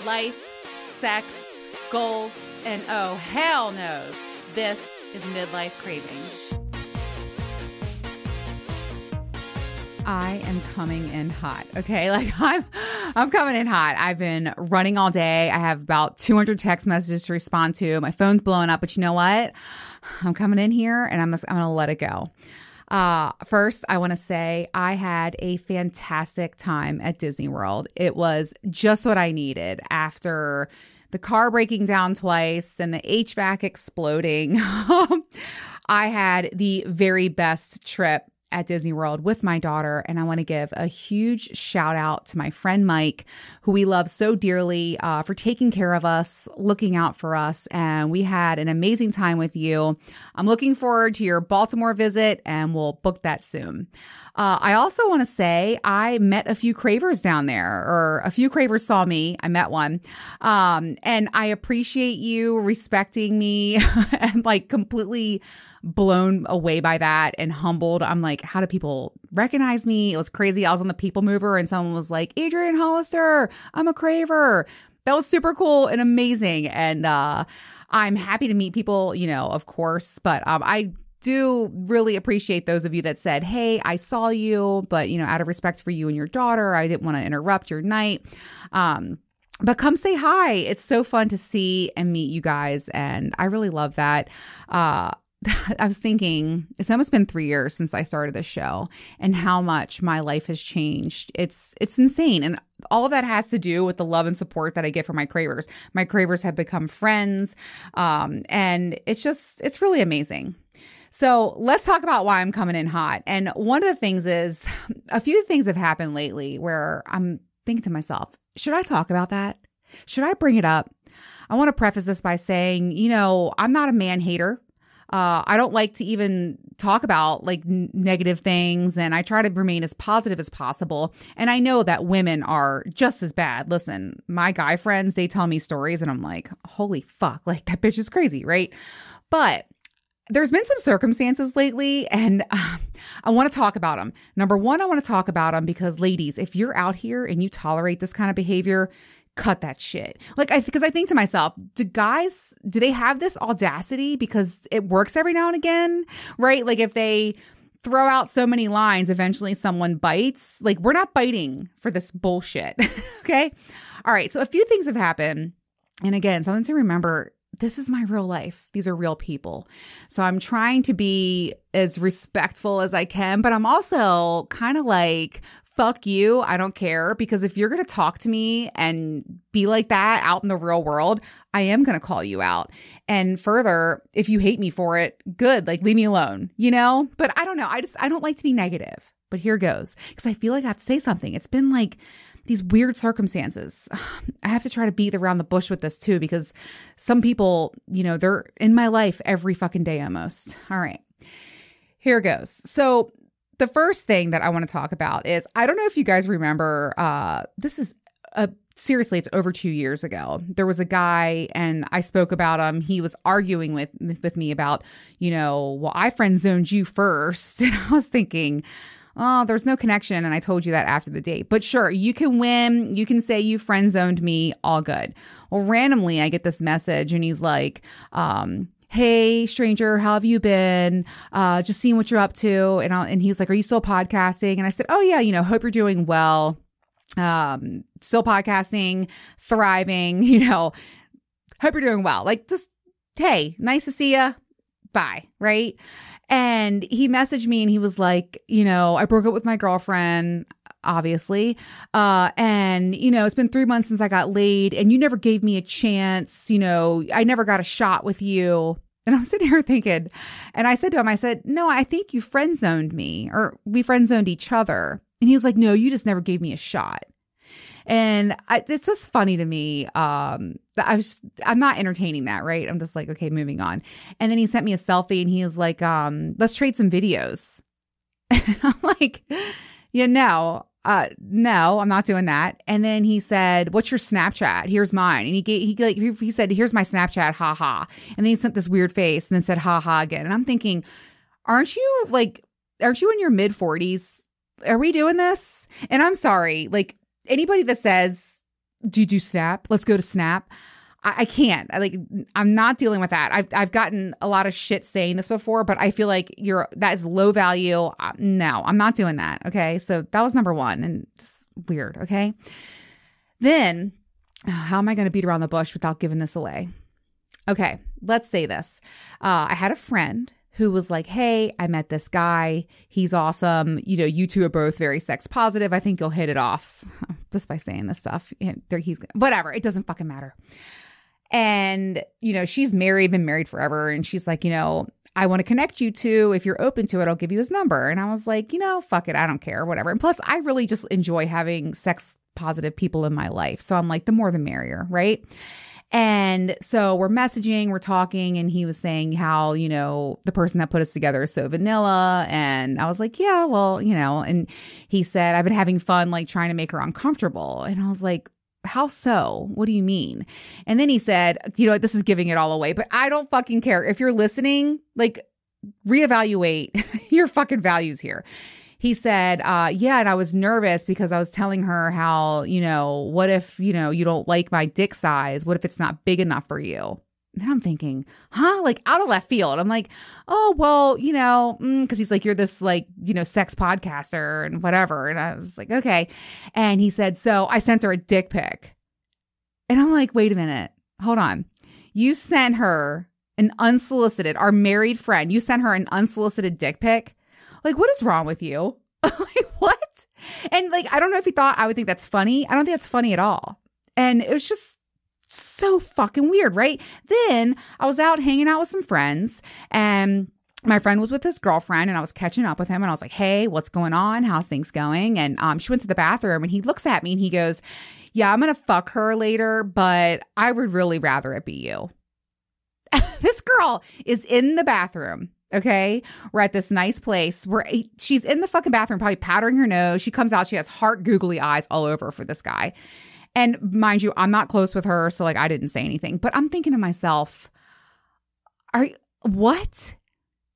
life, sex, goals, and oh, hell knows, this is Midlife Craving. I am coming in hot. Okay, like I'm coming in hot. I've been running all day. I have about 200 text messages to respond to. My phone's blowing up, but you know what? I'm coming in here and I'm gonna let it go. First, I want to say I had a fantastic time at Disney World. It was just what I needed after the car breaking down twice and the HVAC exploding. I had the very best trip at Disney World with my daughter. And I want to give a huge shout out to my friend Mike, who we love so dearly, for taking care of us, looking out for us. And we had an amazing time with you. I'm looking forward to your Baltimore visit and we'll book that soon. I also want to say I met a few cravers down there, or a few cravers saw me. I met one. And I appreciate you respecting me and like completely blown away by that and humbled. I'm like, how do people recognize me? It was crazy. I was on the People Mover and someone was like, Adrienne Hollister, I'm a craver. That was super cool and amazing. And I'm happy to meet people, you know, of course, but I do really appreciate those of you that said, hey, I saw you, but, you know, out of respect for you and your daughter, I didn't want to interrupt your night. But come say hi. It's so fun to see and meet you guys. And I really love that. I was thinking, it's almost been 3 years since I started this show and how much my life has changed. It's insane. And all of that has to do with the love and support that I get from my cravers. My cravers have become friends. And it's really amazing. So let's talk about why I'm coming in hot. And one of the things is, a few things have happened lately where I'm thinking to myself, should I talk about that? Should I bring it up? I want to preface this by saying, you know, I'm not a man hater. I don't like to even talk about like negative things, and I try to remain as positive as possible. And I know that women are just as bad. Listen, my guy friends, they tell me stories and I'm like, holy fuck, like that bitch is crazy, right? But there's been some circumstances lately and I want to talk about them. Number one, I want to talk about them because ladies, if you're out here and you tolerate this kind of behavior, cut that shit. Like, because I think to myself, do they have this audacity because it works every now and again, right? Like if they throw out so many lines, eventually someone bites. Like we're not biting for this bullshit. Okay. All right. So a few things have happened. And again, something to remember, this is my real life. These are real people. So I'm trying to be as respectful as I can, but I'm also kind of like, fuck you. I don't care, because if you're going to talk to me and be like that out in the real world, I am going to call you out. And further, if you hate me for it, good, like leave me alone, you know? But I don't know. I don't like to be negative, but here goes. Because I feel like I have to say something. It's been like these weird circumstances. I have to try to beat around the bush with this too, because some people, you know, they're in my life every fucking day almost. All right, here goes. So the first thing that I want to talk about is, I don't know if you guys remember, seriously, it's over 2 years ago. There was a guy and I spoke about him. He was arguing with me about, you know, well, I friend zoned you first. And I was thinking, oh, there's no connection. And I told you that after the date. But sure, you can win. You can say you friend zoned me. All good. Well, randomly, I get this message and he's like, hey, stranger, how have you been? Just seeing what you're up to. And he was like, are you still podcasting? And I said, oh yeah, you know, hope you're doing well. Still podcasting, thriving, you know, hope you're doing well. Like just, hey, nice to see ya. Bye. Right. And he messaged me and he was like, you know, I broke up with my girlfriend, obviously. And, you know, it's been 3 months since I got laid and you never gave me a chance. You know, I never got a shot with you. And I'm sitting here thinking, and I said to him, I said, no, I think you friend zoned me, or we friend zoned each other. And he was like, no, you just never gave me a shot. And it's just funny to me. I'm not entertaining that, right? I'm just like, okay, moving on. And then he sent me a selfie and he was like, let's trade some videos. And I'm like, yeah, no, I'm not doing that. And then he said, what's your Snapchat? Here's mine. And he said, here's my Snapchat, haha. And then he sent this weird face and then said, haha again. And I'm thinking, aren't you in your mid 40s? Are we doing this? And I'm sorry, like, anybody that says do you do Snap? Let's go to Snap. I can't. I'm not dealing with that. I've gotten a lot of shit saying this before, but I feel like that is low value. No, I'm not doing that. Okay. So that was number one, and just weird. Okay. Then how am I going to beat around the bush without giving this away? Okay. Let's say this. I had a friend who was like, hey, I met this guy. He's awesome. You two are both very sex positive. I think you'll hit it off just by saying this stuff. He's whatever. It doesn't fucking matter. And, she's married, been married forever. And she's like, I want to connect you two. If you're open to it, I'll give you his number. And I was like, fuck it. I don't care. Whatever. And plus, I really just enjoy having sex positive people in my life. So I'm like, the more the merrier. Right. And so we're messaging, we're talking, and he was saying how, the person that put us together is so vanilla. And I was like, yeah, well, and he said, I've been having fun, like trying to make her uncomfortable. And I was like, how so? What do you mean? And then he said, this is giving it all away, but I don't fucking care. If you're listening, like reevaluate your fucking values here. He said, yeah, and I was nervous because I was telling her how, what if, you don't like my dick size? What if it's not big enough for you? And then I'm thinking, like out of left field. I'm like, oh, well, because he's like, you're this like, sex podcaster and whatever. And I was like, okay. And he said, so I sent her a dick pic. And I'm like, wait a minute, hold on. You sent her an unsolicited, our married friend, you sent her an unsolicited dick pic. Like, what is wrong with you? Like, what? And like, I don't know if he thought I would think that's funny. I don't think that's funny at all. And it was just so fucking weird, right? Then I was out hanging out with some friends, and my friend was with his girlfriend, and I was catching up with him, and I was like, hey, what's going on? How's things going? And she went to the bathroom, and he looks at me and he goes, yeah, I'm going to fuck her later, but I would really rather it be you. This girl is in the bathroom. Okay. We're at this nice place where she's in the fucking bathroom, probably powdering her nose. She comes out. She has heart googly eyes all over for this guy. And mind you, I'm not close with her. So like, I didn't say anything, but I'm thinking to myself, what?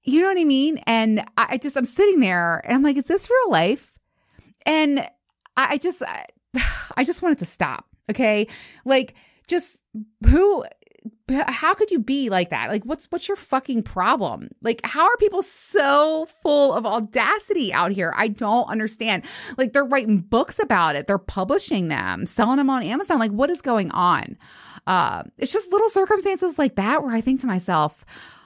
You know what I mean? And I'm sitting there and I'm like, is this real life? And I just want it to stop. Okay. Like how could you be like that? Like, what's your fucking problem? Like, how are people so full of audacity out here? I don't understand. Like, they're writing books about it. They're publishing them, selling them on Amazon. Like, what is going on? It's just little circumstances like that where I think to myself,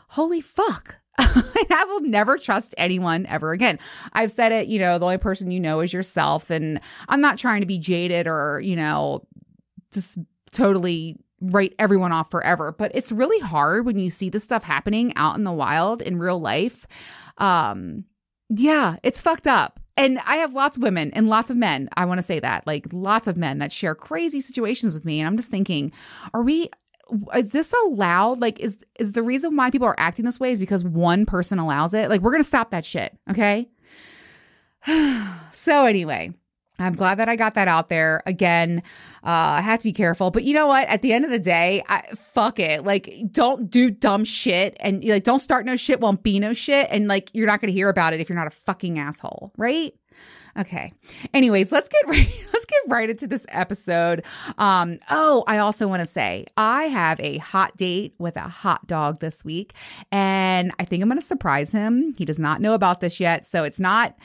holy fuck. I will never trust anyone ever again. I've said it, the only person is yourself. And I'm not trying to be jaded or, just totally write everyone off forever. But it's really hard when you see this stuff happening out in the wild in real life. Yeah, it's fucked up. And I have lots of women and lots of men. I want to say that, like lots of men that share crazy situations with me. And I'm just thinking, is this allowed? Like, is the reason why people are acting this way is because one person allows it? Like, we're going to stop that shit. Okay. So anyway, I'm glad that I got that out there. Again, I have to be careful. But you know what? At the end of the day, fuck it. Like, don't do dumb shit. And like, don't start no shit, won't be no shit. And like, you're not going to hear about it if you're not a fucking asshole. Right? Okay. Anyways, let's get right into this episode. I also want to say I have a hot date with a hot dog this week, and I think I'm going to surprise him. He does not know about this yet, so it's not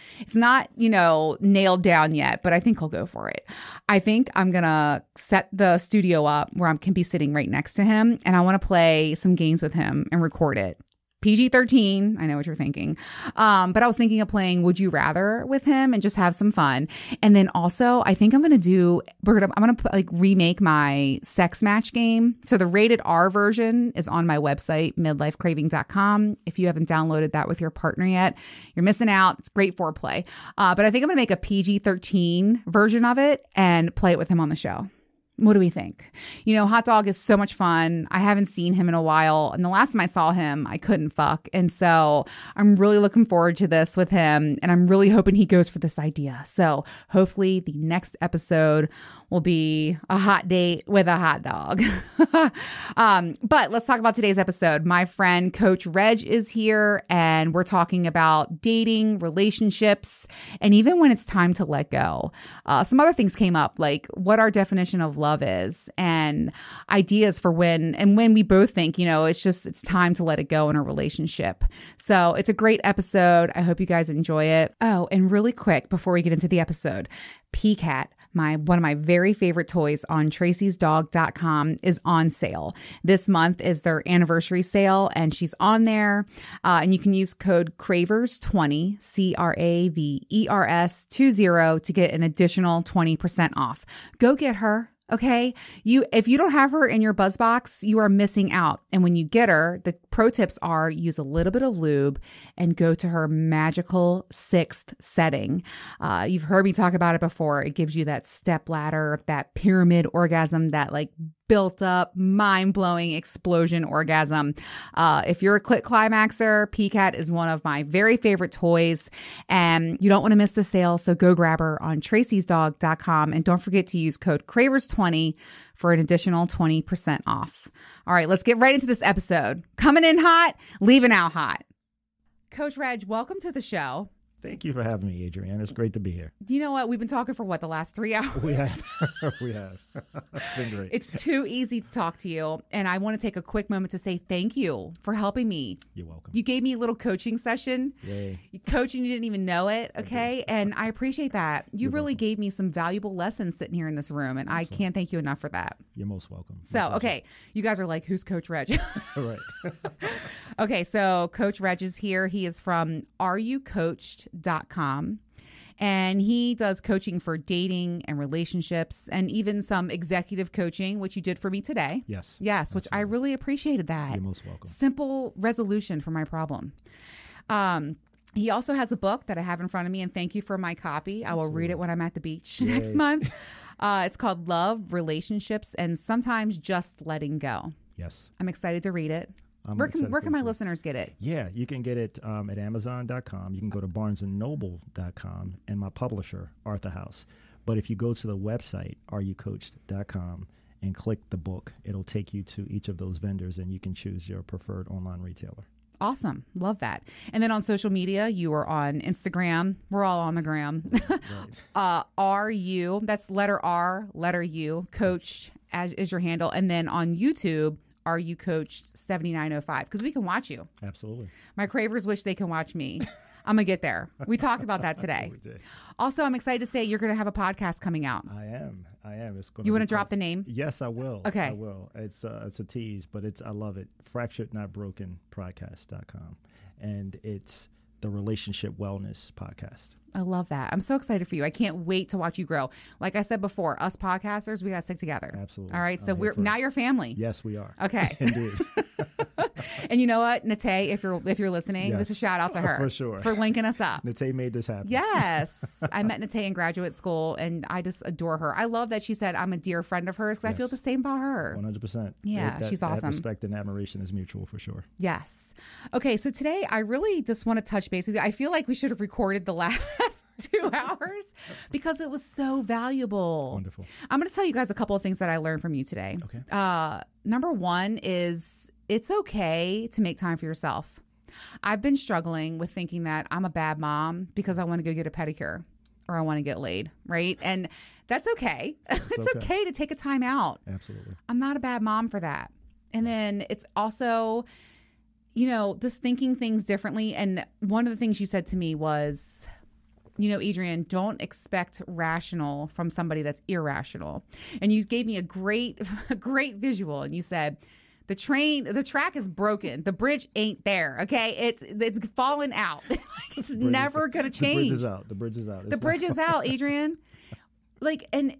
nailed down yet, but I think he'll go for it. I think I'm going to set the studio up where I can be sitting right next to him, and I want to play some games with him and record it. PG-13, I know what you're thinking. But I was thinking of playing Would You Rather with him and just have some fun. And then also, I think I'm going to remake my sex match game. So the rated R version is on my website, midlifecraving.com. If you haven't downloaded that with your partner yet, you're missing out. It's great foreplay. But I think I'm going to make a PG-13 version of it and play it with him on the show. What do we think? Hot dog is so much fun. I haven't seen him in a while. And the last time I saw him, I couldn't fuck. And so I'm really looking forward to this with him. And I'm really hoping he goes for this idea. So hopefully the next episode will be a hot date with a hot dog. But let's talk about today's episode. My friend Coach Reg is here, and we're talking about dating, relationships, and even when it's time to let go. Some other things came up, like what our definition of love is and ideas for when we both think, it's time to let it go in a relationship. So it's a great episode. I hope you guys enjoy it. Oh, and really quick before we get into the episode, PCAT, one of my very favorite toys on tracysdog.com is on sale. This month is their anniversary sale and she's on there. And you can use code CRAVERS20, CRAVERS20 to get an additional 20% off. Go get her. Okay. If you don't have her in your buzz box, you are missing out. And when you get her, the pro tips are use a little bit of lube and go to her magical 6th setting. You've heard me talk about it before. It gives you that step ladder, that pyramid orgasm, that like built up, mind-blowing explosion orgasm. If you're a clit climaxer, PCAT is one of my very favorite toys and you don't want to miss the sale. So go grab her on tracysdog.com and don't forget to use code CRAVERS20 for an additional 20% off. All right, let's get right into this episode. Coming in hot, leaving out hot. Coach Reg, welcome to the show. Thank you for having me, Adrienne. It's great to be here. You know what? We've been talking for the last 3 hours? We have. We have. It's been great. It's too easy to talk to you. And I want to take a quick moment to say thank you for helping me. You're welcome. You gave me a little coaching session. Yay. Coaching, you didn't even know it. Okay. And I appreciate that. You really welcome. gave me some valuable lessons sitting here in this room. And I can't thank you enough for that. You're most welcome. So, okay. You guys are like, who's Coach Reg? All right. Okay. So Coach Reg is here. He is from areyoucoached.com. And he does coaching for dating and relationships and even some executive coaching, which you did for me today. Yes. Yes, which I really appreciated that. You're most welcome. Simple resolution for my problem. He also has a book that I have in front of me, and thank you for my copy. I will read it when I'm at the beach next month. It's called Love, Relationships, and Sometimes Just Letting Go. Yes. I'm excited to read it. Where can my listeners get it? Yeah, you can get it at Amazon.com. You can go to BarnesandNoble.com and my publisher, Arthur House. But if you go to the website, areyoucoached.com, and click the book, it'll take you to each of those vendors and you can choose your preferred online retailer. Awesome. Love that. And then on social media, you are on Instagram. We're all on the gram. Right. That's letter R, letter U, coached is your handle. And then on YouTube, Are You Coached 7905? Because we can watch you. Absolutely. My cravers wish they can watch me. I'm going to get there. We talked about that today. We did. Also, I'm excited to say you're going to have a podcast coming out. I am. It's going. You want to drop the name? Yes, I will. Okay. I will. It's a tease, but I love it. Fractured Not Broken podcast.com. And it's the Relationship Wellness Podcast. I love that. I'm so excited for you. I can't wait to watch you grow. Like I said before, us podcasters, we got to stick together. Absolutely. All right. So now you're family. Yes, we are. Okay. Indeed. And you know what, Nate, if you're listening, yes. This is a shout out to her for sure for linking us up. Nate made this happen. Yes, I met Nate in graduate school, and I just adore her. I love that she said I'm a dear friend of hers because I feel the same about her. 100%. Yeah, she's awesome. That respect and admiration is mutual for sure. Yes. Okay, so today I really just want to touch base with you. I feel like we should have recorded the last 2 hours because it was so valuable. Wonderful. I'm going to tell you guys a couple of things that I learned from you today. Okay. Number one is it's okay to make time for yourself. I've been struggling with thinking that I'm a bad mom because I want to go get a pedicure or I want to get laid, right? And that's okay. It's okay to take a time out. Absolutely. I'm not a bad mom for that. And then it's also, just thinking things differently. And one of the things you said to me was, Adrienne, don't expect rational from somebody that's irrational. And you gave me a great visual. And you said, the track is broken. The bridge ain't there. Okay. It's fallen out. It's never going to change. The bridge is out. The bridge is out, Adrienne. And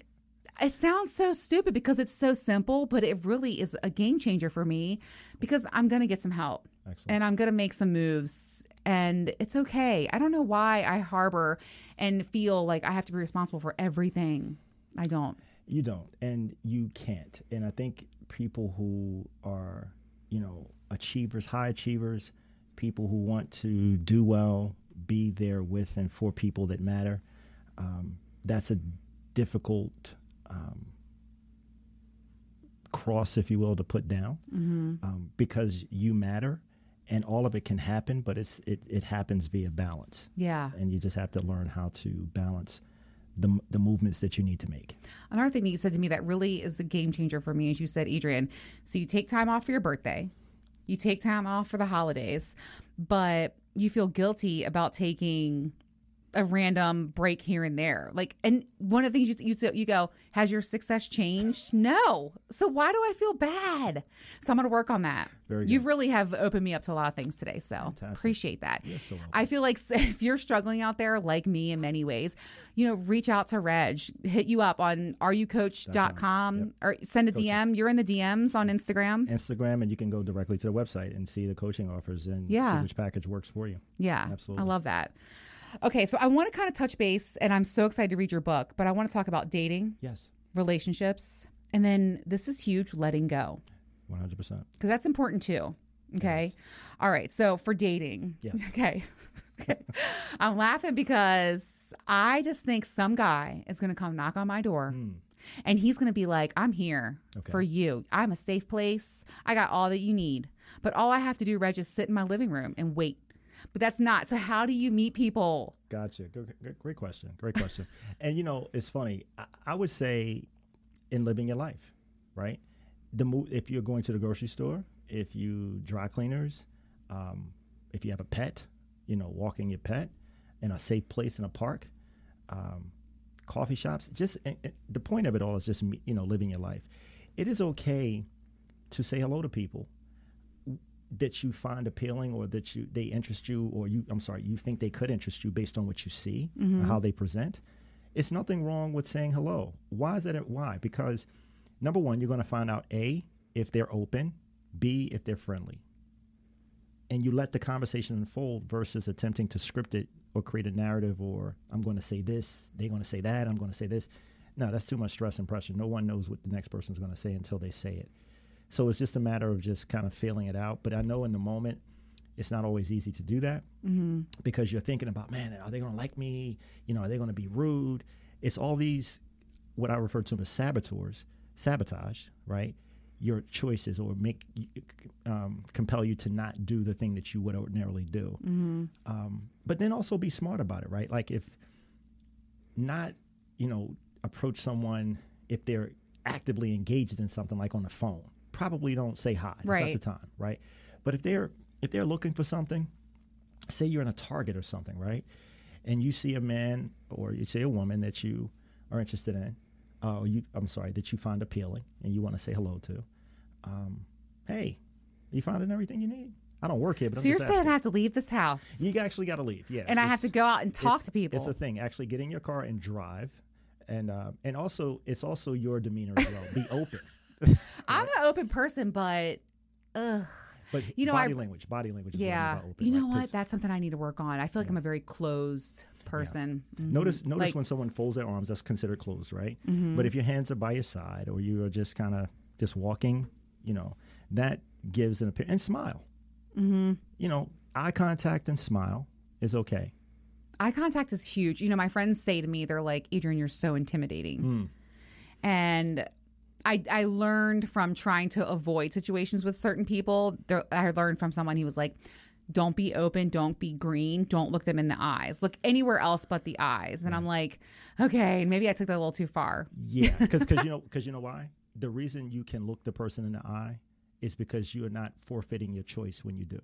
it sounds so stupid because it's so simple, but it really is a game changer for me because I'm going to get some help. Excellent. And I'm going to make some moves and it's okay. I don't know why I harbor and feel like I have to be responsible for everything. I don't. You don't, and you can't. And I think people who are, achievers, high achievers, people who want to do well, be there with and for people that matter, that's a difficult cross, if you will, to put down, because you matter. And all of it can happen, but it happens via balance. Yeah. And you just have to learn how to balance the movements that you need to make. Another thing that you said to me that really is a game changer for me is you said, Adrian, so you take time off for your birthday, you take time off for the holidays, but you feel guilty about taking a random break here and there. Like, and one of the things you go, has your success changed? No. So why do I feel bad? So I'm going to work on that. Very good. You really have opened me up to a lot of things today. So Fantastic. Appreciate that. You're so welcome. I feel like if you're struggling out there like me in many ways, reach out to Reg, hit you up on areyoucoach.com Yep. or send a DM. You're in the DMs on Instagram. And you can go directly to the website and see the coaching offers and see which package works for you. Yeah. Absolutely. I love that. Okay, so I want to kind of touch base, and I'm so excited to read your book, but I want to talk about dating, Yes. relationships, and then this is huge, letting go. 100%. Because that's important too. Okay. Yes. All right. So for dating. Yes. Okay. I'm laughing because I just think some guy is going to come knock on my door and he's going to be like, I'm here for you. I'm a safe place. I got all that you need. But all I have to do, Reg, is sit in my living room and wait. But that's not. So how do you meet people? Gotcha. Great question. Great question. And, it's funny. I would say in living your life, right? If you're going to the grocery store, if you dry cleaners, if you have a pet, walking your pet in a safe place in a park, coffee shops, the point of it all is just, living your life. It is okay to say hello to people that you find appealing or that they interest you or you think they could interest you based on what you see or how they present. It's nothing wrong with saying hello. Why is that? Why? Because number one, you're going to find out A, if they're open, B, if they're friendly. And you let the conversation unfold versus attempting to script it or create a narrative or I'm going to say this, they're going to say that, I'm going to say this. No, that's too much stress and pressure. No one knows what the next person's going to say until they say it. So it's just a matter of just kind of feeling it out. But I know in the moment, it's not always easy to do that because you're thinking about, man, are they going to like me? Are they going to be rude? It's all these, what I refer to them as sabotage, right? Your choices or compel you to not do the thing that you would ordinarily do. But then also be smart about it, right? Like if not, approach someone if they're actively engaged in something like on the phone. Probably don't say hi. That's not the time, right? But if they're looking for something, say you're in a Target or something, right? And you see a man or you see a woman that you are interested in, that you find appealing and you want to say hello to. Hey, you finding everything you need? I don't work here, but so you're saying I have to leave this house? You actually got to leave, yeah. And I have to go out and talk to people. It's a thing. Actually, get in your car and drive, and also it's also your demeanor as well. Be open. I'm an open person, but But body language is yeah. about open. You know what? That's something I need to work on. I feel like I'm a very closed person. Yeah. Notice when someone folds their arms, that's considered closed, right? But if your hands are by your side or you are just kind of just walking, that gives an appearance. And smile. Eye contact and smile is okay. Eye contact is huge. My friends say to me, they're like, Adrian, you're so intimidating. And I learned from trying to avoid situations with certain people. I learned from someone, he was like, don't be open, don't be green, don't look them in the eyes. Look anywhere else but the eyes. And I'm like, okay, maybe I took that a little too far. Yeah, because you know why? The reason you can look the person in the eye is because you are not forfeiting your choice when you do.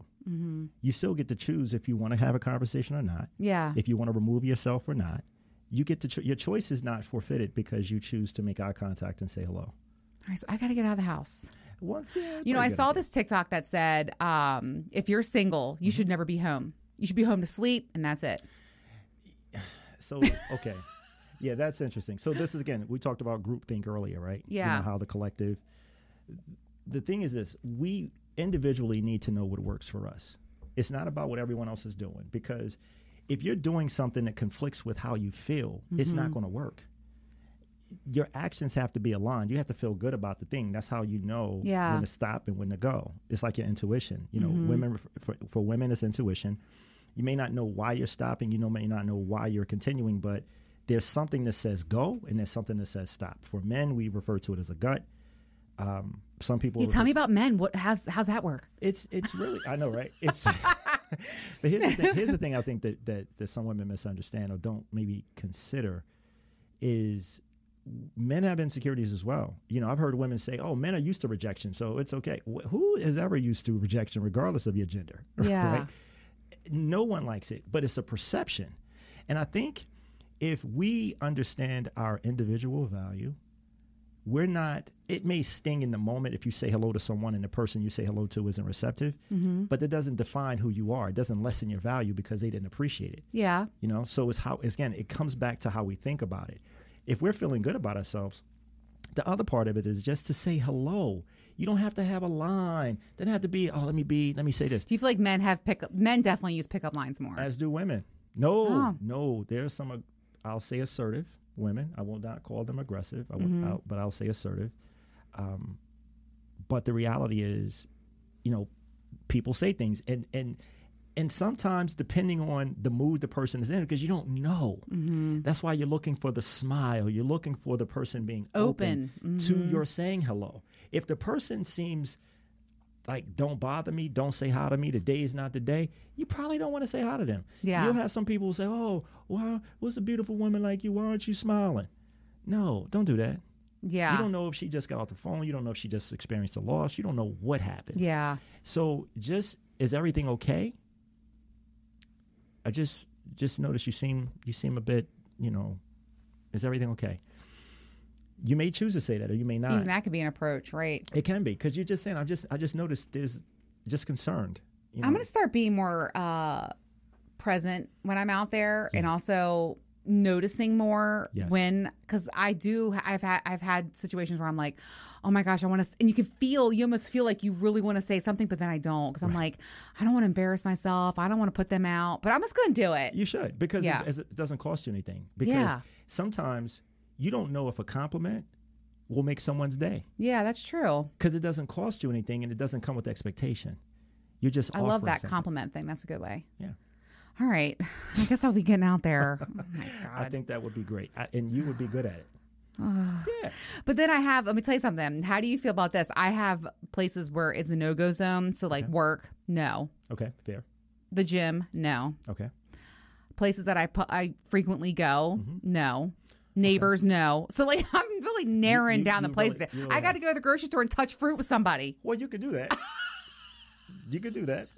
You still get to choose if you want to have a conversation or not. Yeah. If you want to remove yourself or not. You get to your choice is not forfeited because you choose to make eye contact and say hello. All right, so I got to get out of the house. Well, yeah, I saw this TikTok that said, if you're single, you should never be home. You should be home to sleep, and that's it. So, okay. Yeah, that's interesting. So this is, again, we talked about groupthink earlier, right? Yeah. How the collective. The thing is this, we individually need to know what works for us. It's not about what everyone else is doing, because if you're doing something that conflicts with how you feel, it's not going to work. Your actions have to be aligned. You have to feel good about the thing. That's how you know when to stop and when to go. It's like your intuition. Women, for women, it's intuition. You may not know why you're stopping. May not know why you're continuing, but there's something that says go and there's something that says stop. For men, we refer to it as a gut. Some people. Tell me about men. How's that work? It's really, I know, right? It's. But here's the thing I think that some women misunderstand or don't maybe consider is men have insecurities as well. You know, I've heard women say, oh, men are used to rejection, so it's okay. Who is ever used to rejection, regardless of your gender? Yeah. Right? No one likes it, but it's a perception. And I think if we understand our individual value, it may sting in the moment if you say hello to someone and the person you say hello to isn't receptive, but that doesn't define who you are. It doesn't lessen your value because they didn't appreciate it. Yeah. You know, so it comes back to how we think about it. If we're feeling good about ourselves, the other part of it is just to say hello. You don't have to have a line. It doesn't have to be, let me say this. Do you feel like men definitely use pickup lines more? As do women. No, there's some, I'll say assertive women. I will not call them aggressive, but I'll say assertive. But the reality is, you know, people say things and sometimes depending on the mood the person is in, because you don't know. That's why you're looking for the smile. You're looking for the person being open to your saying hello. If the person seems like, don't bother me, don't say hi to me, the day is not the day, you probably don't want to say hi to them. Yeah. You'll have some people who say, oh, wow, what's a beautiful woman like you? Why aren't you smiling? No, don't do that. Yeah. You don't know if she just got off the phone. You don't know if she just experienced a loss. You don't know what happened. Yeah. So is everything okay? I just noticed you seem a bit, you know, is everything okay? You may choose to say that, or you may not. Even that could be an approach, right? It can be, because you're just saying, I just noticed there's just concerned. You know? I'm going to start being more present when I'm out there, and also noticing more because I've had situations where I'm like, oh my gosh, I want to, and you almost feel like you really want to say something, but then I don't, because I'm like, I don't want to embarrass myself. I don't want to put them out, but I'm just going to do it. You should, because it doesn't cost you anything. Because sometimes you don't know if a compliment will make someone's day. Yeah, that's true. Because it doesn't cost you anything, and it doesn't come with expectation. You're just I love that something. compliment thing. That's a good way. Yeah. All right. I guess I'll be getting out there. Oh my God. I think that would be great. And you would be good at it. Yeah. But then let me tell you something. How do you feel about this? I have places where it's a no-go zone. So like work, no. Okay, fair. The gym, no. Okay. Places that I frequently go, no. Neighbors, no. So like I'm really narrowing down the places. Really, I got to go to the grocery store and touch fruit with somebody. Well, you could do that. You could do that.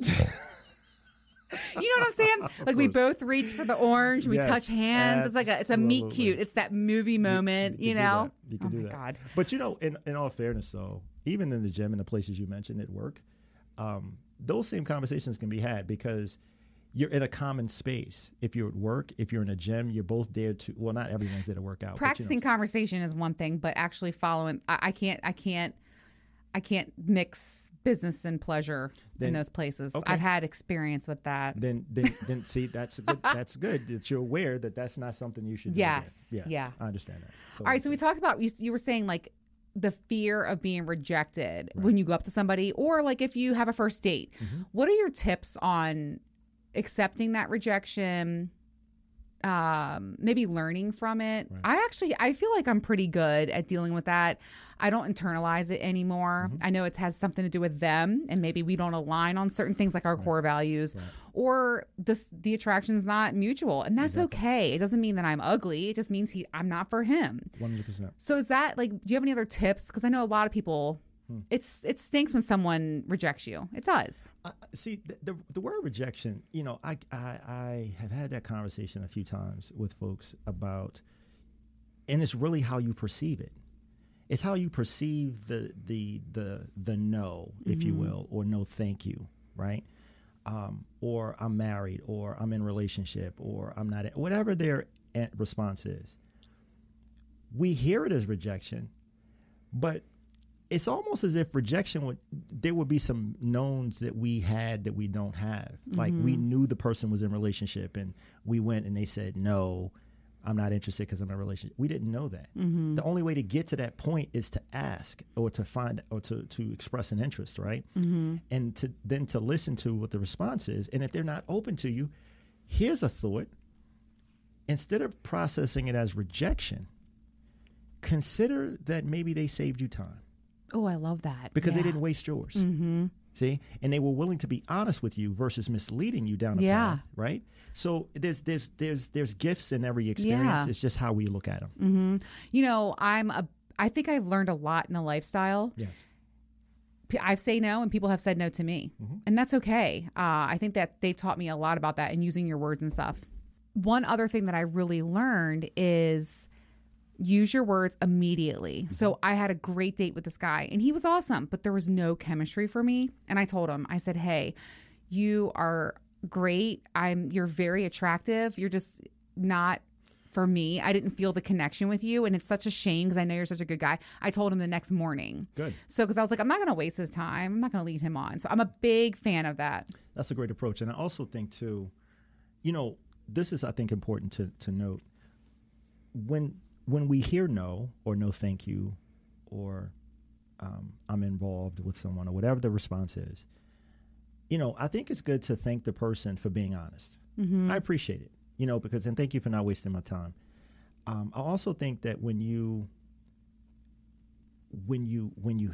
You know what I'm saying? Like we both reach for the orange, we touch hands. It's a meet cute. It's that movie moment, you know? You can do that. God. But you know, in all fairness though, even in the gym and the places you mentioned at work, those same conversations can be had because you're in a common space. If you're at work, if you're in a gym, you're both there to, well, not everyone's there to work out. Practicing conversation is one thing, but actually following, I can't mix business and pleasure in those places. Okay. I've had experience with that. Then see, that's good. That's good that you're aware that that's not something you should do. Yes. Yeah. I understand that. All right. So we talked about, you were saying like the fear of being rejected when you go up to somebody, or like if you have a first date. What are your tips on accepting that rejection? Maybe learning from it. Right. I feel like I'm pretty good at dealing with that. I don't internalize it anymore. I know it has something to do with them, and maybe we don't align on certain things like our core values, or the attraction's not mutual, and that's okay. It doesn't mean that I'm ugly. It just means I'm not for him. 100%. So is that like, do you have any other tips? Because I know a lot of people, it stinks when someone rejects you. It does. See, the word rejection, you know, I have had that conversation a few times with folks about, and it's really how you perceive it. It's how you perceive the no, if you will, or no thank you, right? Or I'm married, or I'm in a relationship, or I'm not, whatever their response is. We hear it as rejection, but it's almost as if rejection there would be some knowns that we had that we don't have. Like we knew the person was in a relationship and we went and they said, no, I'm not interested because I'm in a relationship. We didn't know that. The only way to get to that point is to ask or to find or to express an interest, right? And to listen to what the response is. And if they're not open to you, here's a thought. Instead of processing it as rejection, consider that maybe they saved you time. Oh, I love that. Because they didn't waste yours. See, and they were willing to be honest with you versus misleading you down the path, right? So there's gifts in every experience. Yeah. It's just how we look at them. Mm-hmm. You know, I think I've learned a lot in the lifestyle. Yes. I say no, and people have said no to me, and that's okay. I think that they've taught me a lot about that and using your words and stuff. One other thing that I really learned is use your words immediately. So I had a great date with this guy and he was awesome, but there was no chemistry for me. And I told him, I said, hey, you are great. You're very attractive. You're just not for me. I didn't feel the connection with you. And it's such a shame because I know you're such a good guy. I told him the next morning. Good. So, because I was like, I'm not going to waste his time. I'm not going to lead him on. So I'm a big fan of that. That's a great approach. And I also think too, you know, this is, I think, important to note. When we hear no or no thank you or I'm involved with someone or whatever the response is, you know, I think it's good to thank the person for being honest. I appreciate it, you know, and thank you for not wasting my time. I also think that when you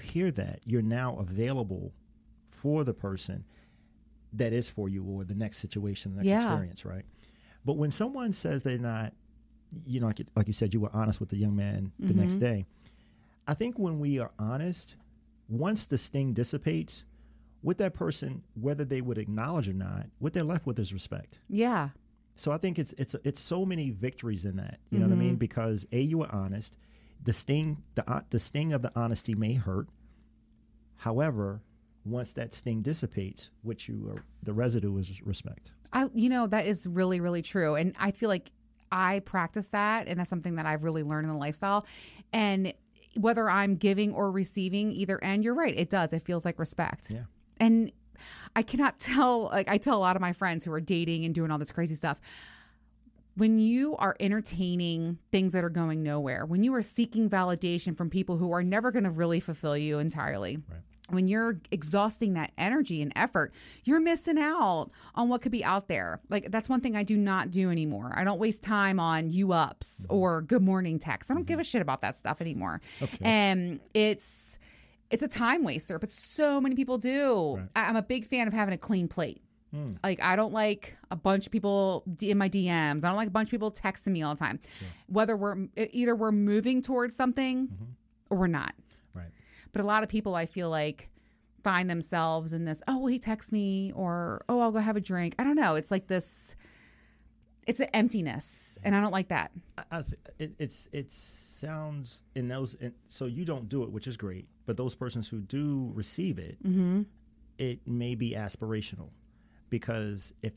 hear that, you're now available for the person that is for you or the next situation, the next experience, right? But when someone says they're not, you know, like you said, you were honest with the young man the next day. I think when we are honest, once the sting dissipates, with that person, whether they would acknowledge or not, what they're left with is respect. Yeah. So I think it's so many victories in that. You know what I mean? Because you were honest. The sting of the honesty may hurt. However, once that sting dissipates, the residue is respect. That is really, really true. And I feel like I practice that, and that's something that I've really learned in the lifestyle. And whether I'm giving or receiving either end, you're right. It does. It feels like respect. Yeah. And I cannot tell, like I tell a lot of my friends who are dating and doing all this crazy stuff, when you are entertaining things that are going nowhere, when you are seeking validation from people who are never going to really fulfill you entirely, right. When you're exhausting that energy and effort, you're missing out on what could be out there. Like that's one thing I do not do anymore. I don't waste time on you ups or good morning texts. I don't give a shit about that stuff anymore. Okay. And it's a time waster, but so many people do. Right. I'm a big fan of having a clean plate. Like I don't like a bunch of people in my DMs. I don't like a bunch of people texting me all the time. Yeah. Whether we're moving towards something or we're not. Right. But a lot of people, I feel like, find themselves in this, oh, well, he texts me, or, oh, I'll go have a drink. I don't know. It's like this, it's an emptiness, and I don't like that. It sounds in those, so you don't do it, which is great, but those persons who do receive it, it may be aspirational. Because if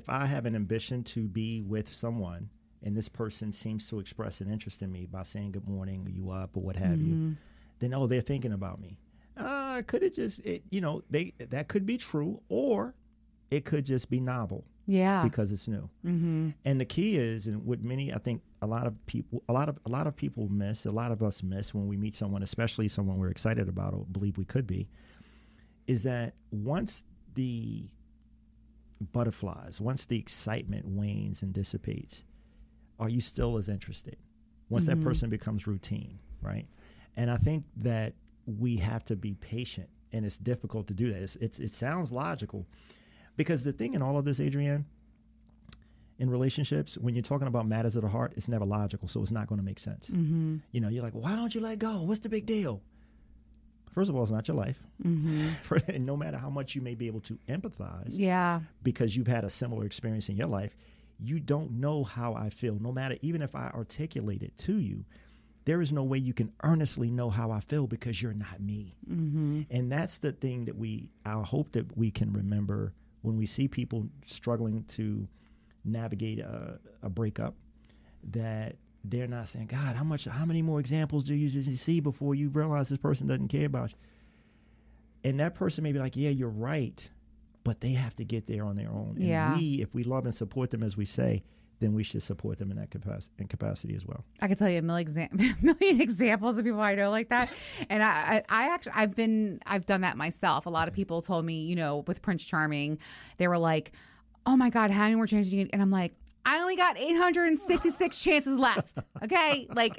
I have an ambition to be with someone, and this person seems to express an interest in me by saying good morning, are you up, or what have you, then they're thinking about me. Could it just, that could be true, or it could just be novel. Yeah, because it's new. And the key is, and what I think a lot of people miss, a lot of us miss when we meet someone, especially someone we're excited about or believe we could be, is that once the butterflies, once the excitement wanes and dissipates, are you still as interested? Once that person becomes routine, right? And I think that we have to be patient, and it's difficult to do that. It sounds logical, because the thing in all of this, Adrienne, in relationships, when you're talking about matters of the heart, it's never logical, so it's not going to make sense. You're like, well, why don't you let go? What's the big deal? First of all, it's not your life. And no matter how much you may be able to empathize, because you've had a similar experience in your life, you don't know how I feel. No matter, even if I articulate it to you, there is no way you can earnestly know how I feel, because you're not me. And that's the thing that I hope that we can remember when we see people struggling to navigate a breakup, that they're not saying, God, how many more examples do you see before you realize this person doesn't care about you? And that person may be like, yeah, you're right, but they have to get there on their own. And if we love and support them as we say, then we should support them in that capacity as well. I could tell you a million examples of people I know like that. And I've done that myself. A lot of people told me, with Prince Charming, they were like, oh my God, how many more chances do you get? And I'm like, I only got 866 chances left. Okay. Like,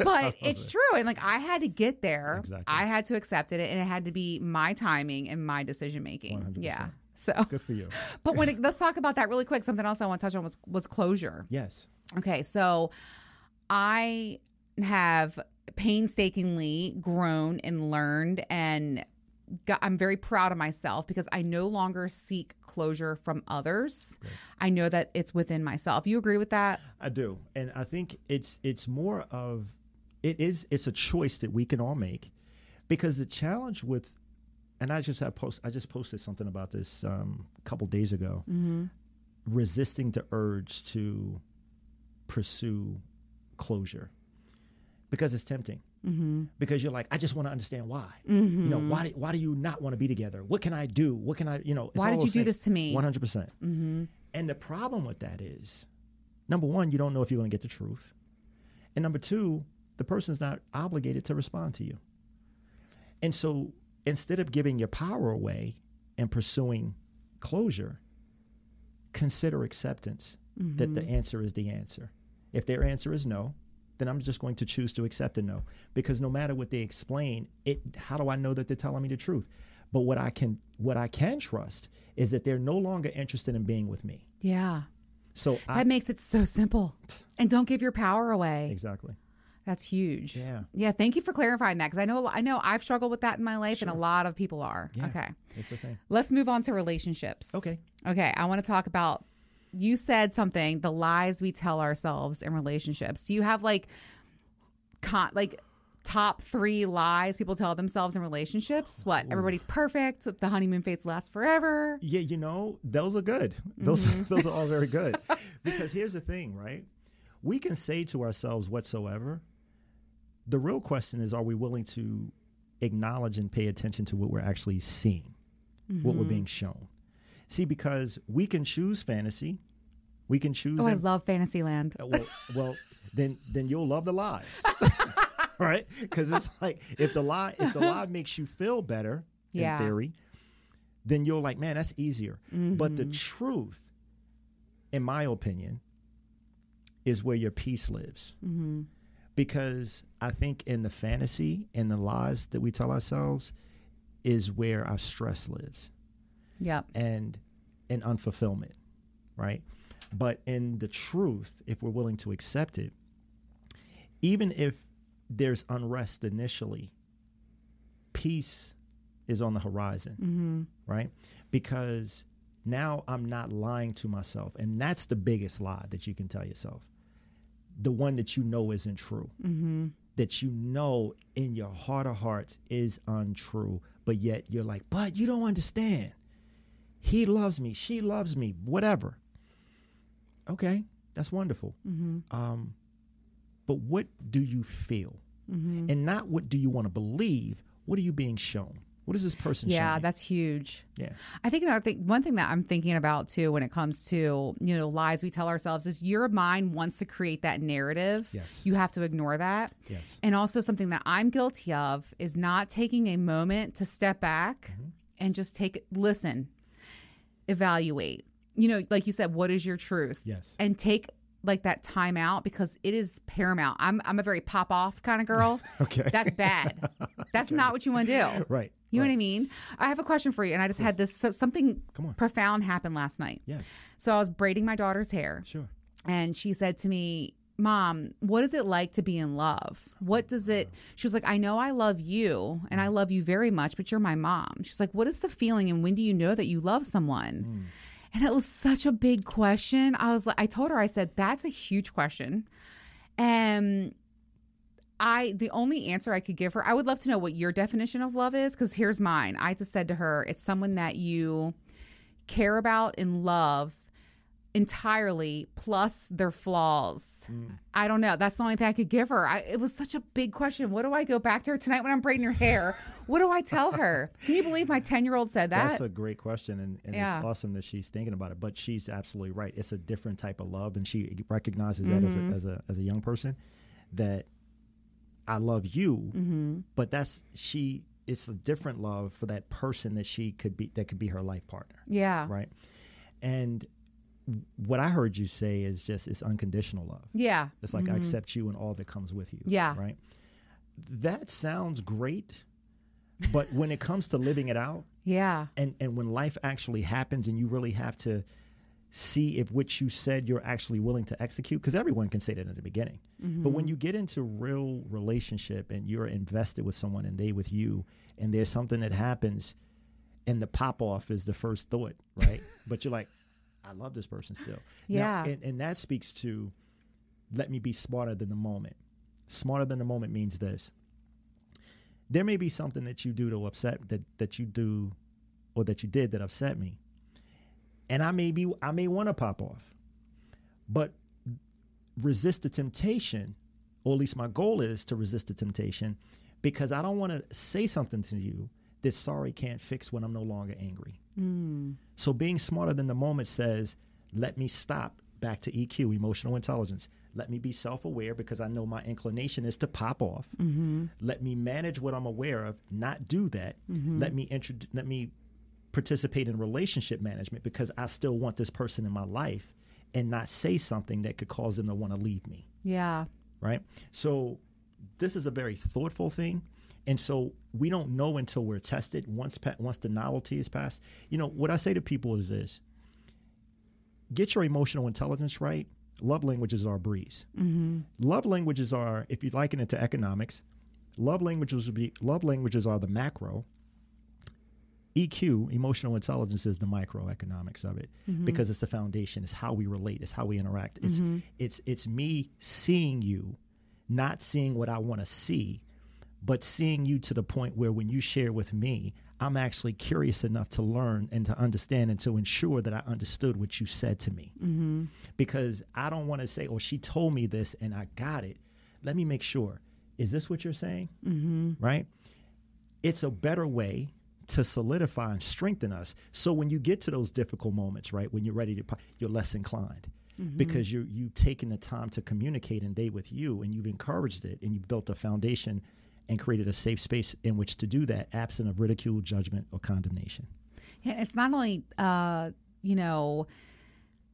But it's true. And like, I had to get there. Exactly. I had to accept it, and it had to be my timing and my decision making. 100%. Yeah. So Good for you. But let's talk about that really quick. Something else I want to touch on was closure. Yes. Okay. So I have painstakingly grown and learned, and I'm very proud of myself because I no longer seek closure from others. Right. I know that it's within myself. You agree with that? I do. And I think it's more of, it's a choice that we can all make, because the challenge with, and I just posted something about this a couple days ago, resisting the urge to pursue closure, because it's tempting. Because you're like, I just want to understand why. Why do you not want to be together? What can I do? What can I, why did you do this to me? 100%. And the problem with that is, number one, you don't know if you're going to get the truth. And number two, the person's not obligated to respond to you. And so instead of giving your power away and pursuing closure, consider acceptance, that the answer is the answer. If their answer is no, then I'm just going to choose to accept a no, because no matter what they explain, how do I know that they're telling me the truth? But what I can trust is that they're no longer interested in being with me. Yeah. So that makes it so simple. And don't give your power away. Exactly. That's huge. Yeah. Yeah. Thank you for clarifying that, because I know I've struggled with that in my life, Sure. and a lot of people are. Yeah, okay. that's the thing. Let's move on to relationships. Okay. Okay. I want to talk about, you said something, the lies we tell ourselves in relationships. Do you have like top 3 lies people tell themselves in relationships? What? Ooh. Everybody's perfect. The honeymoon phase lasts forever. Yeah, those are good. Those are all very good. Because here's the thing, right? We can say to ourselves whatsoever. The real question is, are we willing to acknowledge and pay attention to what we're actually seeing, what we're being shown? See, because we can choose fantasy. We can choose. I love Fantasyland. Well, then you'll love the lies. Right? Because it's like, if the lie makes you feel better, in theory, then you're like, man, that's easier. But the truth, in my opinion, is where your peace lives. Because I think in the fantasy and the lies that we tell ourselves is where our stress lives. Yep. And unfulfillment, right? But in the truth, if we're willing to accept it, even if there's unrest initially, peace is on the horizon, right? Because now I'm not lying to myself. And that's the biggest lie that you can tell yourself. The one that you know isn't true. That you know in your heart of hearts is untrue. But yet you're like, but you don't understand. He loves me. She loves me. Whatever. Okay, that's wonderful. But what do you feel? And not what do you want to believe? What are you being shown? What is this person showing? Yeah, that's huge. Yeah. I think one thing that I'm thinking about too when it comes to, lies we tell ourselves is, your mind wants to create that narrative. Yes. You have to ignore that. Yes. And also something that I'm guilty of is not taking a moment to step back and just listen, evaluate. Like you said, what is your truth? Yes. And take like that time out, because it is paramount. I'm a very pop off kind of girl. Okay. That's bad. That's not what you want to do. Right. You know what I mean? I have a question for you, and I just had this something profound happen last night. Yes. So I was braiding my daughter's hair. Sure. And she said to me, Mom, what is it like to be in love? What does it, she was like, I know I love you and I love you very much, but you're my mom. She's like, what is the feeling, and when do you know that you love someone? And it was such a big question. I told her, I said, that's a huge question. And the only answer I could give her, I would love to know what your definition of love is, because here's mine. I just said to her, it's someone that you care about and love entirely, plus their flaws. I don't know. That's the only thing I could give her. It was such a big question. What do I go back to her tonight when I'm braiding her hair? What do I tell her? Can you believe my 10-year-old said that? That's a great question, and it's awesome that she's thinking about it. But she's absolutely right. It's a different type of love, and she recognizes that as a young person, that I love you, but it's a different love for that person that could be her life partner. Yeah. Right. And what I heard you say is just it's unconditional love. Yeah. It's like I accept you and all that comes with you. Yeah. Right. That sounds great, but when it comes to living it out, yeah, and when life actually happens and you really have to see if what you said you're actually willing to execute, because everyone can say that in the beginning. But when you get into real relationship and you're invested with someone and they with you, and there's something that happens and the pop off is the first thought, right? But you're like, I love this person still. Yeah. Now, and that speaks to, let me be smarter than the moment. Smarter than the moment means this. There may be something that you do to upset, that you do or that you did that upset me. And I may want to pop off, but resist the temptation, or at least my goal is to resist the temptation, because I don't want to say something to you that sorry can't fix when I'm no longer angry. So being smarter than the moment says, let me stop, back to EQ, emotional intelligence. Let me be self-aware because I know my inclination is to pop off. Let me manage what I'm aware of, not do that. Let me participate in relationship management because I still want this person in my life, and not say something that could cause them to want to leave me. Yeah. Right? So this is a very thoughtful thing. And so we don't know until we're tested. Once the novelty is passed. You know, what I say to people is this. Get your emotional intelligence right. Love languages are a breeze. Love languages are, if you liken it to economics, love languages are the macro. EQ, emotional intelligence, is the microeconomics of it, because it's the foundation. It's how we relate. It's how we interact. It's me seeing you, not seeing what I want to see, but seeing you to the point where when you share with me, I'm actually curious enough to learn and to understand and to ensure that I understood what you said to me. Because I don't want to say, oh, she told me this and I got it. Let me make sure. Is this what you're saying? Right? It's a better way to solidify and strengthen us. So when you get to those difficult moments, right, when you're ready to, you're less inclined. Because you've taken the time to communicate and they with you, and you've encouraged it, and you've built a foundation and created a safe space in which to do that, absent of ridicule, judgment, or condemnation. Yeah, it's not only,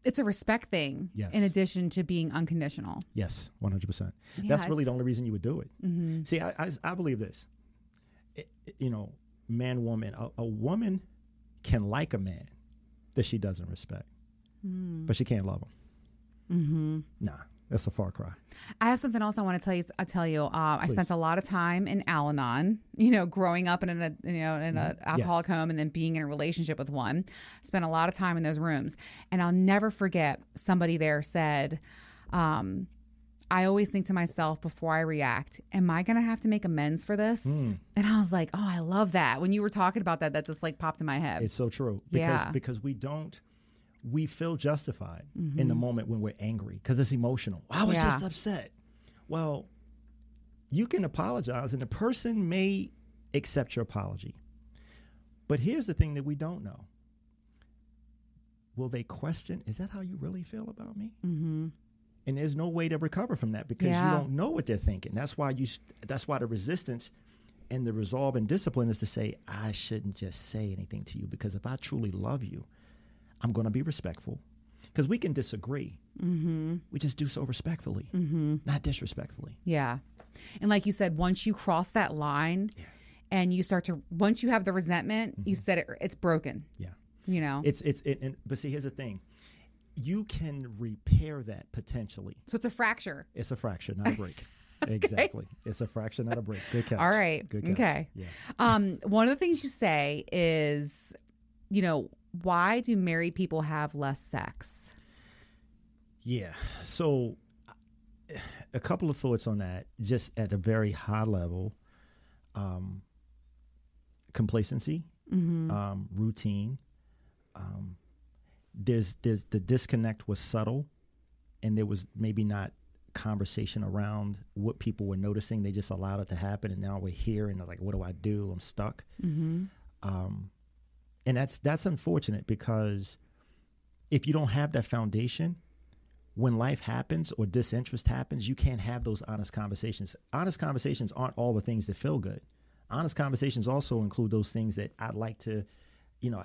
it's a respect thing. Yes. In addition to being unconditional. Yes, 100%. Yeah, That's really the only reason you would do it. See, I believe this. Man, woman, a woman can like a man that she doesn't respect, but she can't love him. Nah, that's a far cry. I have something else I want to tell you. I spent a lot of time in Al-Anon, growing up in an alcoholic home and then being in a relationship with one. Spent a lot of time in those rooms, and I'll never forget somebody there said, I always think to myself before I react, am I going to have to make amends for this? And I was like, oh, I love that. When you were talking about that, that just like popped in my head. It's so true. Because we feel justified in the moment when we're angry because it's emotional. I was just upset. Well, you can apologize and the person may accept your apology. But here's the thing that we don't know. Will they question, is that how you really feel about me? And there's no way to recover from that because you don't know what they're thinking. That's why the resistance and the resolve and discipline is to say, I shouldn't just say anything to you because if I truly love you, I'm going to be respectful. Because we can disagree. We just do so respectfully, not disrespectfully. Yeah. And like you said, once you cross that line and you once you have the resentment, you said it's broken. Yeah. But see, here's the thing. You can repair that potentially. So it's a fracture. It's a fracture, not a break. Exactly. It's a fracture, not a break. Good catch. All right. Good catch. Okay. Yeah. One of the things you say is, why do married people have less sex? Yeah. So a couple of thoughts on that, just at a very high level. Complacency, routine. There's the disconnect was subtle, and there was maybe not conversation around what people were noticing. They just allowed it to happen, and now we're here, and they're like, what do I do? I'm stuck. And that's unfortunate because if you don't have that foundation, when life happens or disinterest happens, you can't have those honest conversations. Honest conversations aren't all the things that feel good. Honest conversations also include those things that I'd like to,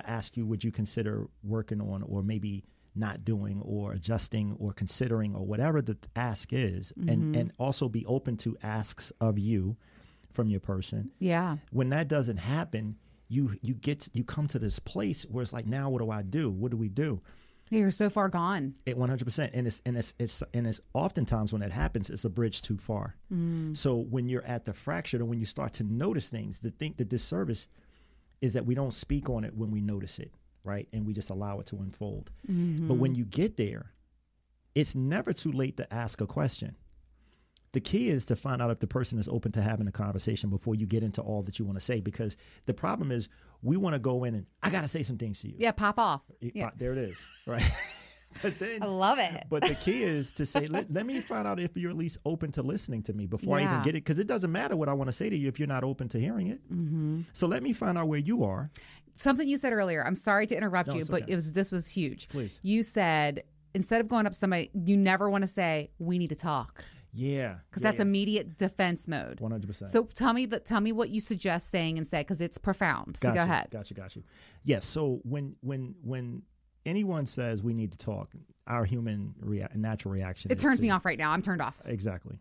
ask you, would you consider working on or maybe not doing or adjusting or considering or whatever the ask is, and also be open to asks of you from your person. Yeah. When that doesn't happen, you come to this place where it's like, now what do I do? What do we do? Yeah, you're so far gone. 100%. And it's oftentimes when that happens, it's a bridge too far. So when you're at the fracture, and when you start to notice things, the disservice is that we don't speak on it when we notice it, right? And we just allow it to unfold. But when you get there, it's never too late to ask a question. The key is to find out if the person is open to having a conversation before you get into all that you want to say, because the problem is we want to go in and I got to say some things to you. Yeah, pop off. Yeah. There it is, right? But then, I love it. But the key is to say, let me find out if you're at least open to listening to me before I even get it, because it doesn't matter what I want to say to you if you're not open to hearing it. So let me find out where you are. Something you said earlier, I'm sorry to interrupt you, but okay. this was huge. Please. You said, instead of going up to somebody, you never want to say, we need to talk. Yeah. Because that's immediate defense mode. 100%. So tell me what you suggest saying instead, because it's profound. So go ahead. Got you. Yes. So when anyone says we need to talk, our human natural reaction turns me off right now. I'm turned off. Exactly.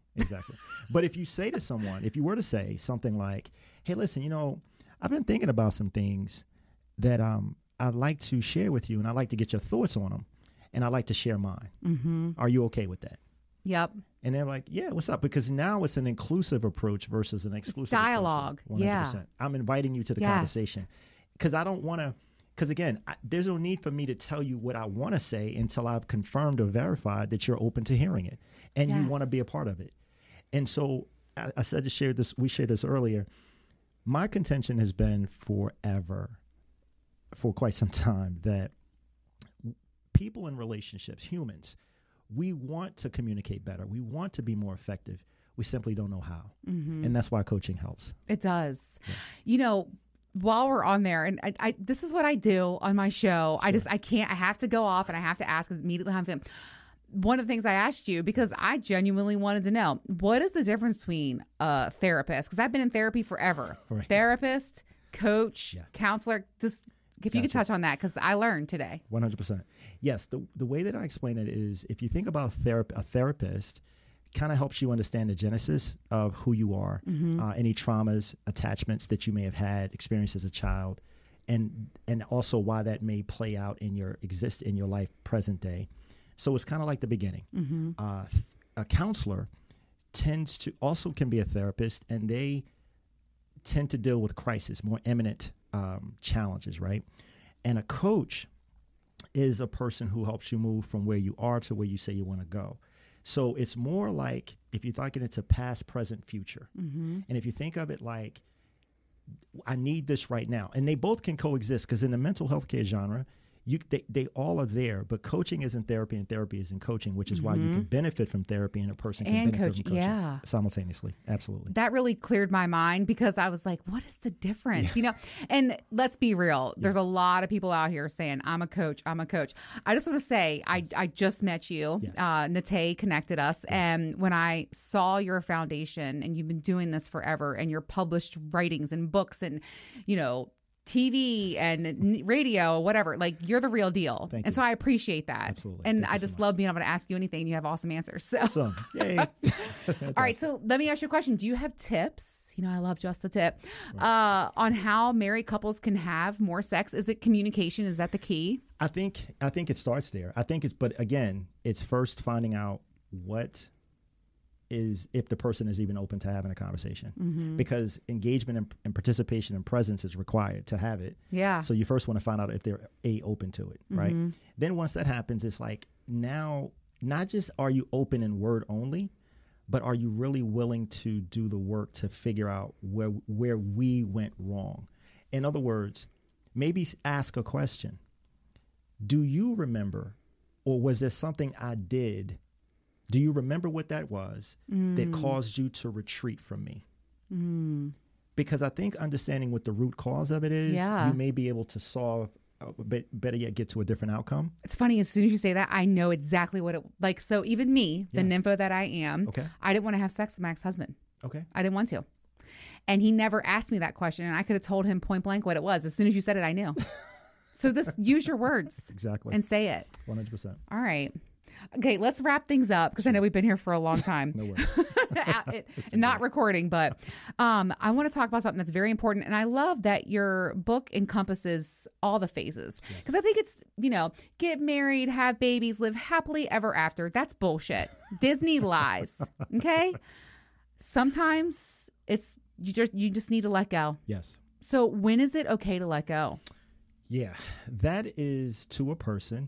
But if you say to someone, if you were to say something like, hey, listen, I've been thinking about some things that I'd like to share with you, and I'd like to get your thoughts on them, and I'd like to share mine. Are you okay with that? Yep. And they're like, yeah, what's up? Because now it's an inclusive approach versus an exclusive dialogue. Approach. 100%. Yeah. I'm inviting you to the conversation, because I don't want to, because again, there's no need for me to tell you what I want to say until I've confirmed or verified that you're open to hearing it and you want to be a part of it. And so I said to share this, we shared this earlier. My contention has been forever, for quite some time, that people in relationships, humans, we want to communicate better. We want to be more effective. We simply don't know how. And that's why coaching helps. It does. Yeah. While we're on there, and I this is what I do on my show. Sure. I have to go off and I have to ask immediately how I'm feeling. One of the things I asked you, because I genuinely wanted to know, what is the difference between a therapist? Because I've been in therapy forever. Right. Therapist, coach, counselor, just if you could touch on that, because I learned today. 100%. Yes. The way that I explain it is, if you think about a therapist, kind of helps you understand the genesis of who you are, any traumas, attachments that you may have had, experienced as a child, and also why that may play out in your life present day. So it's kind of like the beginning. A counselor can be a therapist, and they tend to deal with crisis, more imminent challenges, right? And a coach is a person who helps you move from where you are to where you say you want to go. So it's more like, if you think into past, present, future. And if you think of it like, I need this right now. And they both can coexist, because in the mental health care genre, they all are there, but coaching isn't therapy and therapy isn't coaching, which is why you can benefit from therapy and a person can benefit from coaching simultaneously. Absolutely. That really cleared my mind, because I was like, what is the difference? And let's be real. There's a lot of people out here saying, I'm a coach. I just want to say, I just met you. Nate connected us. And when I saw your foundation, and you've been doing this forever, and your published writings and books and, TV and radio, whatever, like, you're the real deal. Thank and you. So I appreciate that. Absolutely. And I just love being able to ask you anything. You have awesome answers. So, yay. All right. So let me ask you a question. Do you have tips? I love just the tip on how married couples can have more sex. Is it communication? Is that the key? I think it starts there. But again, it's first finding out if the person is even open to having a conversation, because engagement and participation and presence is required to have it. Yeah. So you first want to find out if they're open to it, right? Then once that happens, it's like, now, not just are you open in word only, but are you really willing to do the work to figure out where we went wrong? In other words, maybe ask a question. Do you remember, or was there something I did? Do you remember what that was that caused you to retreat from me? Because I think understanding what the root cause of it is, you may be able to solve, better yet, get to a different outcome. It's funny, as soon as you say that, I know exactly what it, like, so even me, the nympho that I am, I didn't want to have sex with my ex-husband. I didn't want to. And he never asked me that question, and I could have told him point blank what it was. As soon as you said it, I knew. So use your words. Exactly. And say it. 100%. All right. Okay, let's wrap things up because I know we've been here for a long time. No worries. Not recording, but I want to talk about something that's very important. And I love that your book encompasses all the phases because I think it's, get married, have babies, live happily ever after. That's bullshit. Disney lies. Okay. Sometimes you just need to let go. Yes. So when is it okay to let go? Yeah, that is to a person.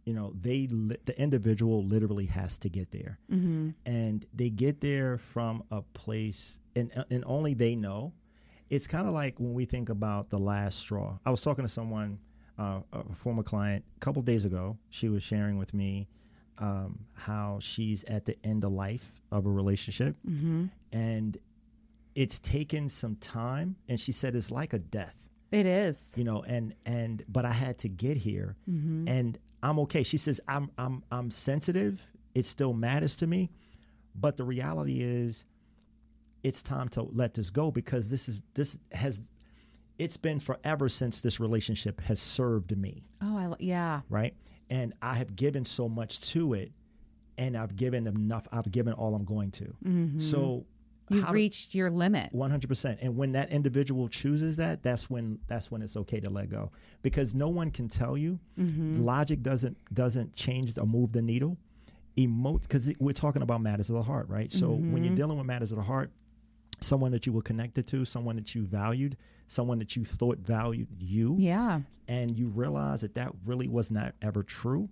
The individual literally has to get there, and they get there from a place, and only they know. It's kind of like when we think about the last straw. I was talking to someone, a former client, a couple of days ago. She was sharing with me how she's at the end of life of a relationship, and it's taken some time. And she said it's like a death. It is, but I had to get here, and I'm okay. She says, I'm sensitive. It still matters to me. But the reality is it's time to let this go because it's been forever since this relationship has served me. Oh, yeah. Right. And I have given so much to it and I've given enough. I've given all I'm going to. So you've reached your limit. 100%. And when that individual chooses that, that's when it's okay to let go, because no one can tell you. Logic doesn't change or move the needle. Because we're talking about matters of the heart, right? So when you're dealing with matters of the heart, someone that you were connected to, someone that you valued, someone that you thought valued you, and you realize that really was not ever true,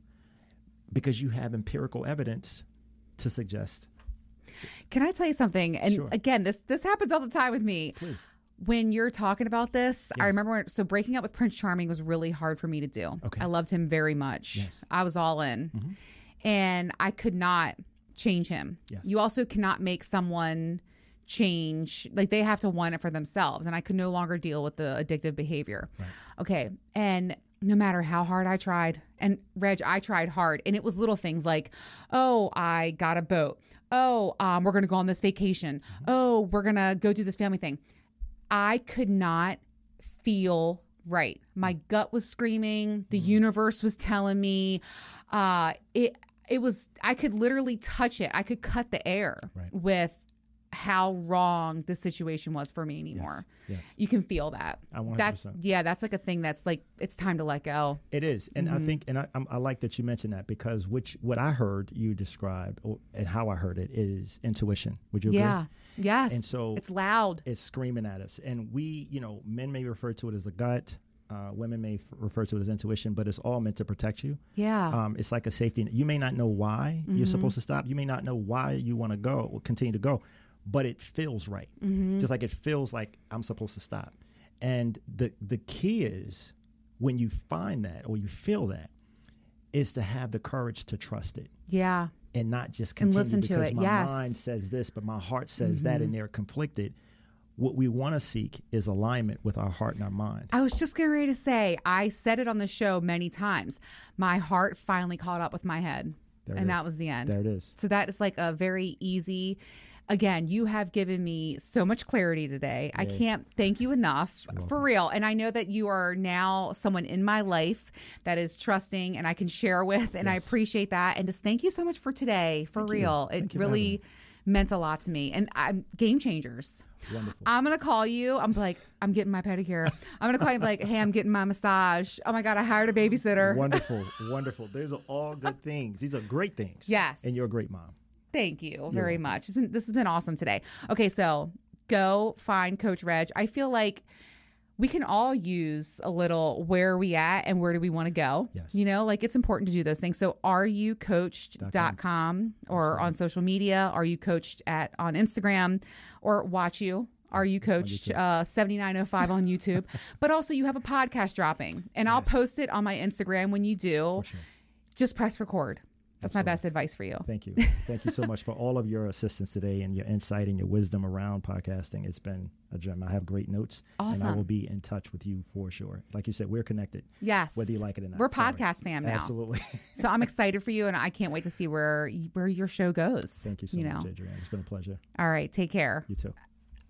because you have empirical evidence to suggest. Can I tell you something? And Sure. Again, this happens all the time with me. Please. When you're talking about this, Yes. I remember breaking up with Prince Charming was really hard for me to do. Okay. I loved him very much. Yes. I was all in. And I could not change him. Yes. You also cannot make someone change. Like, they have to want it for themselves. And I could no longer deal with the addictive behavior. Right. Okay. And no matter how hard I tried, and Reg, I tried hard, and it was little things like, oh, I got a boat. Oh, we're going to go on this vacation. Oh, we're going to go do this family thing. I could not feel right. My gut was screaming. The universe was telling me, it was, I could literally touch it. I could cut the air with how wrong the situation was for me anymore. Yes. You can feel that. 100%. That's like a thing that's like, it's time to let go. It is. And I think, and I like that you mentioned that, because what I heard you describe and how I heard it is intuition. Would you agree? Yeah. Yes. And so it's loud. It's screaming at us. And we, men may refer to it as the gut. Women may refer to it as intuition, but it's all meant to protect you. Yeah. It's like a safety net. You may not know why you're supposed to stop. You may not know why you want to go or continue to go, but it feels right. Just like it feels like I'm supposed to stop. And the key is, when you find that or you feel that, is to have the courage to trust it. Yeah. And not just continue listen to because it. my Yes. mind says this, but my heart says that, and they're conflicted. What we want to seek is alignment with our heart and our mind. I was just getting ready to say, I said it on the show many times. My heart finally caught up with my head. That was the end. There it is. So that is like a very easy, again, you have given me so much clarity today. I can't thank you enough, for real. And I know that you are now someone in my life that is trusting and I can share with, and I appreciate that. And just thank you so much for today, for real. It really meant a lot to me. And I'm game changers. Wonderful. I'm going to call you. I'm like, I'm getting my pedicure. I'm going to call you and be like, hey, I'm getting my massage. Oh my God, I hired a babysitter. Wonderful. Wonderful. These are all good things. These are great things. Yes. And you're a great mom. Thank you very much. This has been awesome today. Okay, so go find Coach Reg. I feel like we can all use a little where are we at and where do we want to go. Yes. Like it's important to do those things. So areyoucoached.com or on social media, Are You Coached on Instagram, or watch you. Are You Coached 7905 on YouTube. But also you have a podcast dropping, and I'll post it on my Instagram when you do. For sure. Just press record. That's my best advice for you. Thank you. Thank you so much for all of your assistance today and your insight and your wisdom around podcasting. It's been a gem. I have great notes. Awesome. And I will be in touch with you for sure. Like you said, we're connected. Yes. Whether you like it or not. We're podcast fam now. Absolutely. So I'm excited for you, and I can't wait to see where your show goes. Thank you so much, Adrienne. It's been a pleasure. All right. Take care. You too.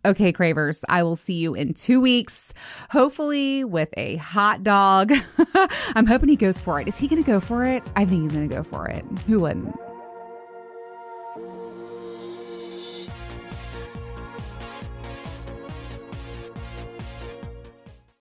Okay, Cravers, I will see you in 2 weeks, hopefully with a hot dog I'm hoping he goes for it. Is he going to go for it? I think he's going to go for it. Who wouldn't?